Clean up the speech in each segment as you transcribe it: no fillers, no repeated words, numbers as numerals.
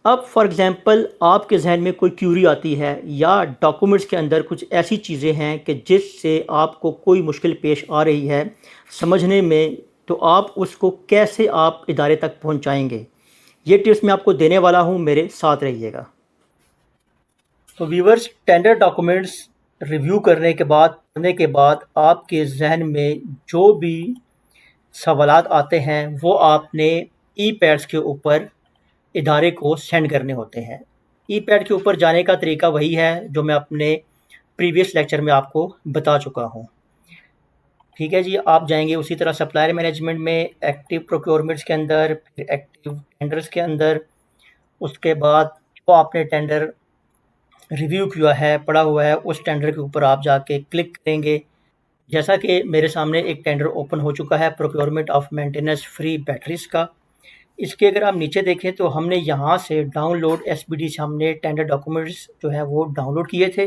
अब for example आपके ज़हन में कोई क्यूरी आती है या डॉक्यूमेंट्स के अंदर कुछ ऐसी चीज़ें हैं कि जिससे आपको कोई मुश्किल पेश आ रही है समझने में, तो आप उसको कैसे आप इदारे तक पहुंचाएंगे, ये टिप्स मैं आपको देने वाला हूं, मेरे साथ रहिएगा। तो व्यूवर्स, टेंडर डॉक्यूमेंट्स रिव्यू करने के बाद आपके जहन में जो भी सवालात आते हैं वो आपने ई पैड्स के ऊपर इदारे को सेंड करने होते हैं। ई पैड के ऊपर जाने का तरीका वही है जो मैं अपने प्रीवियस लेक्चर में आपको बता चुका हूँ। ठीक है जी, आप जाएंगे उसी तरह सप्लायर मैनेजमेंट में, एक्टिव प्रोक्योरमेंट्स के अंदर, फिर एक्टिव टेंडर्स के अंदर। उसके बाद जो आपने टेंडर रिव्यू किया है, पड़ा हुआ है, उस टेंडर के ऊपर आप जाके क्लिक करेंगे। जैसा कि मेरे सामने एक टेंडर ओपन हो चुका है, procurement of maintenance free batteries का। इसके अगर आप नीचे देखें तो हमने यहाँ से डाउनलोड एसबीडी से हमने टेंडर डॉक्यूमेंट्स जो है वो डाउनलोड किए थे,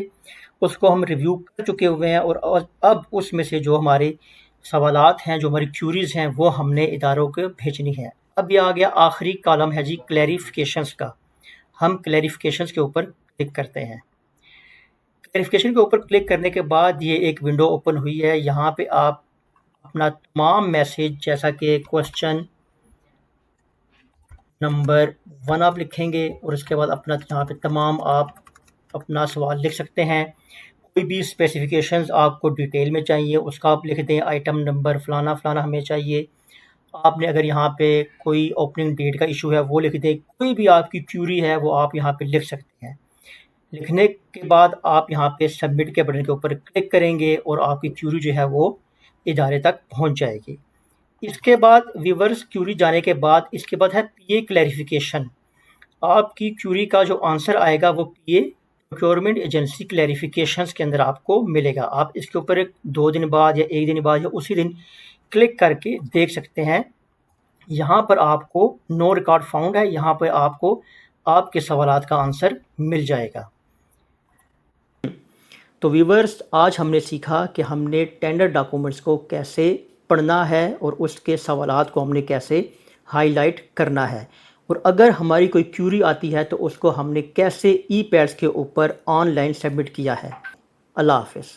उसको हम रिव्यू कर चुके हुए हैं। और अब उसमें से जो हमारे सवालात हैं, जो हमारी क्यूरीज हैं, वो हमने इदारों को भेजनी है। अब ये आ गया आखिरी कॉलम है जी क्लैरिफिकेशंस का। हम क्लैरिफिकेशंस के ऊपर क्लिक करते हैं। क्लैरिफिकेशन के ऊपर क्लिक करने के बाद ये एक विंडो ओपन हुई है। यहाँ पे आप अपना तमाम मैसेज, जैसा कि क्वेश्चन नंबर 1 आप लिखेंगे और उसके बाद अपना यहाँ पे तमाम आप अपना सवाल लिख सकते हैं। कोई भी स्पेसिफिकेशंस आपको डिटेल में चाहिए उसका आप लिख दें, आइटम नंबर फ़लाना फ़लाना हमें चाहिए। आपने अगर यहाँ पे कोई ओपनिंग डेट का इशू है वो लिख दें। कोई भी आपकी क्यूरी है वो आप यहाँ पे लिख सकते हैं। लिखने के बाद आप यहाँ पे सबमिट के बटन के ऊपर क्लिक करेंगे और आपकी क्यूरी जो है वो इदारे तक पहुँच जाएगी। इसके बाद व्यूवर्स, क्यूरी जाने के बाद इसके बाद है पीए क्लैरिफिकेशन। आपकी क्यूरी का जो आंसर आएगा वो पीए प्रोक्योरमेंट एजेंसी क्लैरिफिकेशंस के अंदर आपको मिलेगा। आप इसके ऊपर 2 दिन बाद या 1 दिन बाद या उसी दिन क्लिक करके देख सकते हैं। यहाँ पर आपको नो रिकॉर्ड फाउंड है, यहाँ पर आपको आपके सवालात का आंसर मिल जाएगा। तो व्यूवर्स, आज हमने सीखा कि हमने टेंडर डॉक्यूमेंट्स को कैसे पढ़ना है और उसके सवालात को हमने कैसे हाईलाइट करना है, और अगर हमारी कोई क्यूरी आती है तो उसको हमने कैसे ई पैड्स के ऊपर ऑनलाइन सबमिट किया है। अल्लाह हाफ़िज़।